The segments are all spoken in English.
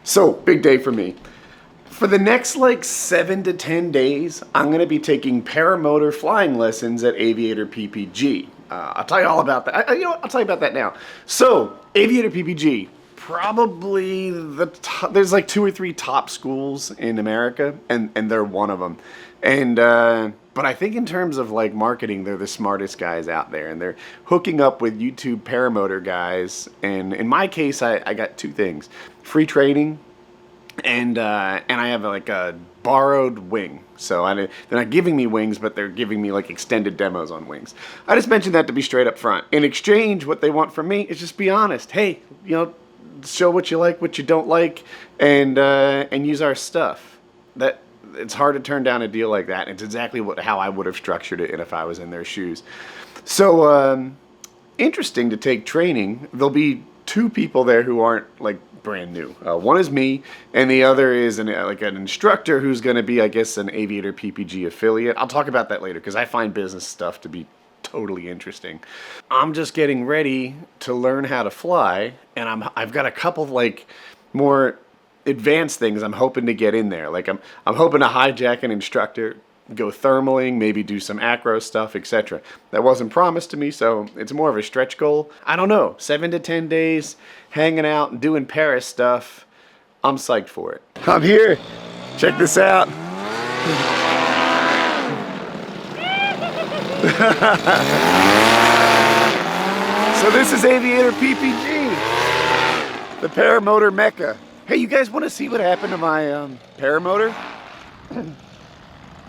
So, big day for me. For the next like 7 to 10 days, I'm going to be taking paramotor flying lessons at Aviator PPG. I'll tell you all about that. I'll tell you about that now. So, Aviator PPG, probably there's like 2 or 3 top schools in America, and they're one of them. And but I think in terms of like marketing, they're the smartest guys out there, and they're hooking up with YouTube paramotor guys. And in my case, I got 2 things: free training, and I have like a borrowed wing. So they're not giving me wings, but they're giving me like extended demos on wings. I just mentioned that to be straight up front. In exchange, what they want from me is just be honest. Hey, show what you like, what you don't like, and use our stuff. That it's hard to turn down a deal like that. It's exactly how I would have structured it if I was in their shoes. So interesting to take training. There'll be 2 people there who aren't like brand new. One is me, and the other is an instructor who's going to be, I guess, an Aviator PPG affiliate. I'll talk about that later because I find business stuff to be totally interesting. I'm just getting ready to learn how to fly, and I've got a couple of like more advanced things I'm hoping to get in there. Like I'm hoping to hijack an instructor, go thermaling, maybe do some acro stuff, etc. That wasn't promised to me, so it's more of a stretch goal. I don't know, 7 to 10 days hanging out and doing Paris stuff. I'm psyched for it. I'm here. Check this out. So this is Aviator PPG, the paramotor mecca. Hey, you guys want to see what happened to my paramotor?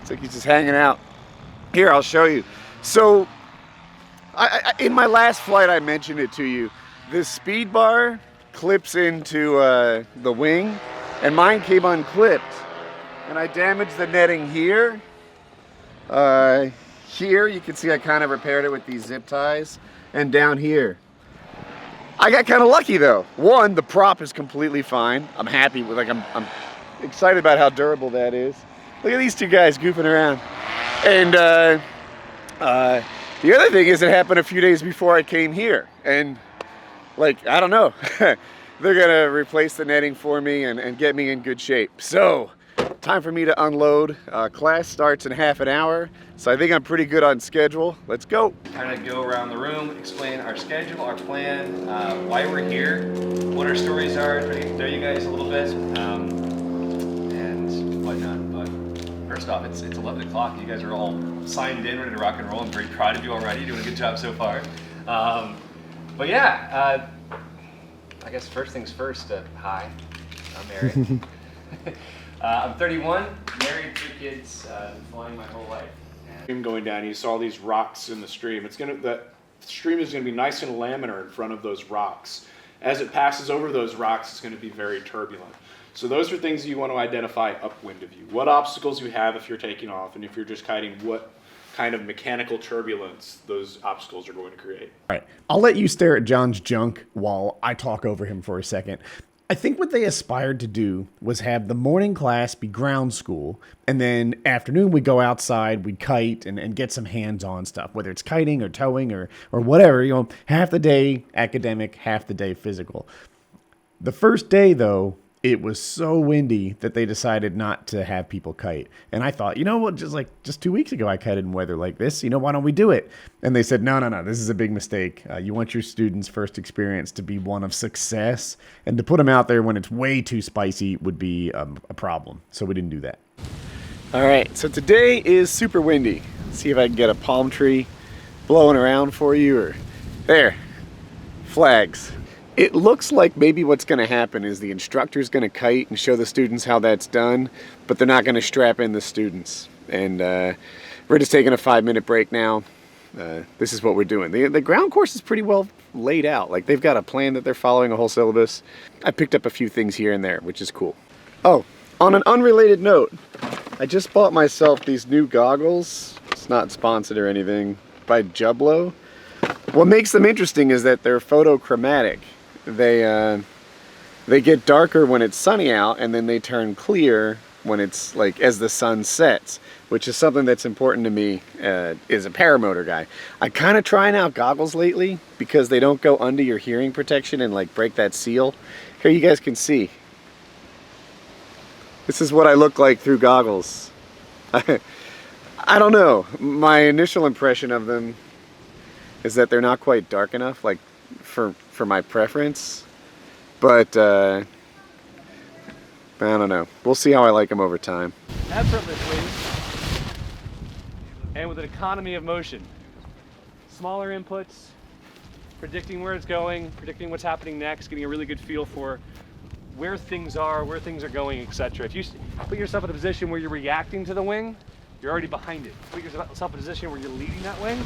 It's like he's just hanging out. Here, I'll show you. So, in my last flight, I mentioned it to you. This speed bar clips into the wing, and mine came unclipped. And I damaged the netting here. Here, you can see I kind of repaired it with these zip ties. And down here. I got kind of lucky though. One, the prop is completely fine. I'm happy with, I'm excited about how durable that is. Look at these 2 guys goofing around. And the other thing is it happened a few days before I came here. And like, I don't know. They're gonna replace the netting for me and get me in good shape. So, time for me to unload. Class starts in half an hour. So I think I'm pretty good on schedule. Let's go. Kind of go around the room, explain our schedule, our plan, why we're here, what our stories are, try to tell you guys a little bit, and whatnot. But first off, it's 11 o'clock. You guys are all signed in, ready to rock and roll. I'm very proud of you already. You're doing a good job so far. But yeah, I guess first things first, hi, I'm Eric. I'm 31, married, 2 kids, flying my whole life. Going down, you saw these rocks in the stream. The stream is going to be nice and laminar in front of those rocks. As it passes over those rocks, it's going to be very turbulent. So those are things you want to identify upwind of you. What obstacles you have if you're taking off, and if you're just kiting, what kind of mechanical turbulence those obstacles are going to create. All right, I'll let you stare at John's junk while I talk over him for a second. I think what they aspired to do was have the morning class be ground school, and then afternoon we go outside, we kite, and get some hands-on stuff, whether it's kiting or towing or whatever. Half the day academic, half the day physical. The first day, though, it was so windy that they decided not to have people kite. And I thought, you know what, just 2 weeks ago I kited in weather like this. Why don't we do it? And they said, no, this is a big mistake. You want your students' first experience to be one of success. And to put them out there when it's way too spicy would be a problem. So we didn't do that. All right, so today is super windy. Let's see if I can get a palm tree blowing around for you. Or there, flags. It looks like maybe what's going to happen is the instructor's going to kite and show the students how that's done, but they're not going to strap in the students. And we're just taking a 5-minute break now. This is what we're doing. The ground course is pretty well laid out. Like, they've got a plan that they're following, a whole syllabus. I picked up a few things here and there, which is cool. Oh, on an unrelated note, I just bought myself these new goggles. It's not sponsored or anything, by Jublo. What makes them interesting is that they're photochromatic. They get darker when it's sunny out, and then they turn clear when it's like as the sun sets, which is something that's important to me as a paramotor guy. I'm kind of trying out goggles lately because they don't go under your hearing protection and like break that seal. Here you guys can see. This is what I look like through goggles. I don't know. My initial impression of them is that they're not quite dark enough, like for my preference. But I don't know. We'll see how I like them over time. Effortlessly, and with an economy of motion. Smaller inputs, predicting where it's going, predicting what's happening next, getting a really good feel for where things are going, etc. If you put yourself in a position where you're reacting to the wing, you're already behind it. Put yourself in a position where you're leading that wing.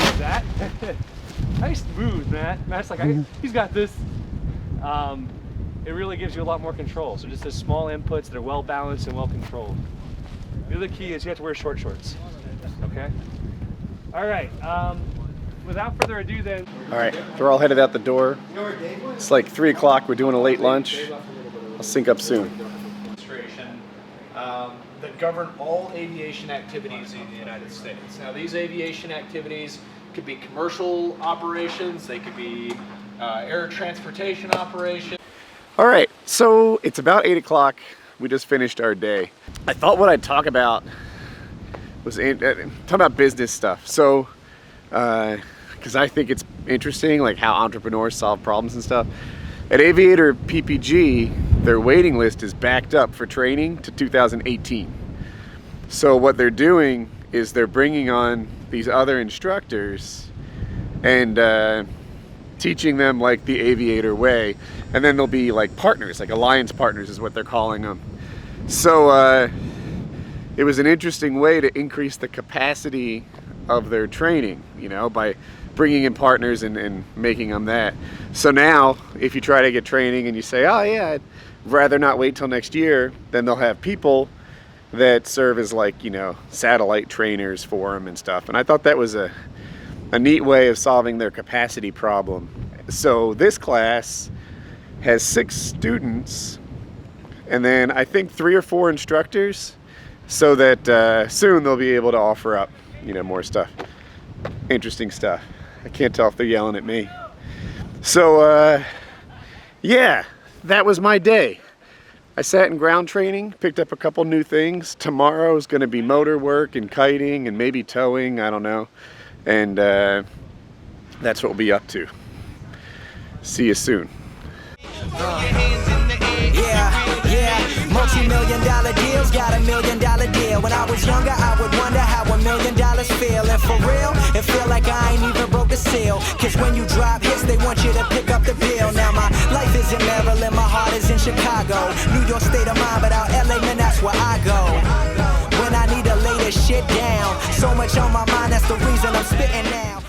Like that. Nice move, Matt. Matt's like, he's got this. It really gives you a lot more control. So just the small inputs that are well balanced and well controlled. The other key is you have to wear short shorts. Okay? All right. Without further ado then. All right, we're all headed out the door. It's like 3 o'clock. We're doing a late lunch. I'll sync up soon. That govern all aviation activities in the United States. Now, these aviation activities could be commercial operations, they could be air transportation operations. All right, so it's about 8 o'clock. We just finished our day. I thought what I'd talk about was talk about business stuff. So, because I think it's interesting, like how entrepreneurs solve problems and stuff. At Aviator PPG, their waiting list is backed up for training to 2018. So what they're doing is they're bringing on these other instructors and teaching them like the Aviator way. And then they'll be like partners, like alliance partners is what they're calling them. So it was an interesting way to increase the capacity of their training, you know, by bringing in partners and making them that. So now, if you try to get training and you say, oh yeah, I'd rather not wait till next year, then they'll have people that serve as like, you know, satellite trainers for them and stuff. And I thought that was a neat way of solving their capacity problem. So this class has 6 students and then I think 3 or 4 instructors, so that soon they'll be able to offer up, you know, more stuff. Interesting stuff. I can't tell if they're yelling at me. So yeah, that was my day. I sat in ground training, picked up a couple new things. Tomorrow is going to be motor work and kiting and maybe towing, I don't know. And that's what we'll be up to. See you soon. Multi-million-dollar deals, got $1 million deal. When I was younger, I would wonder how $1 million feel. And for real, it feel like I ain't even broke a seal. Cause when you drop hits, they want you to pick up the bill. Now my life is in Maryland, my heart is in Chicago. New York state of mind, but out LA, man, that's where I go. When I need to lay this shit down, so much on my mind, that's the reason I'm spitting now.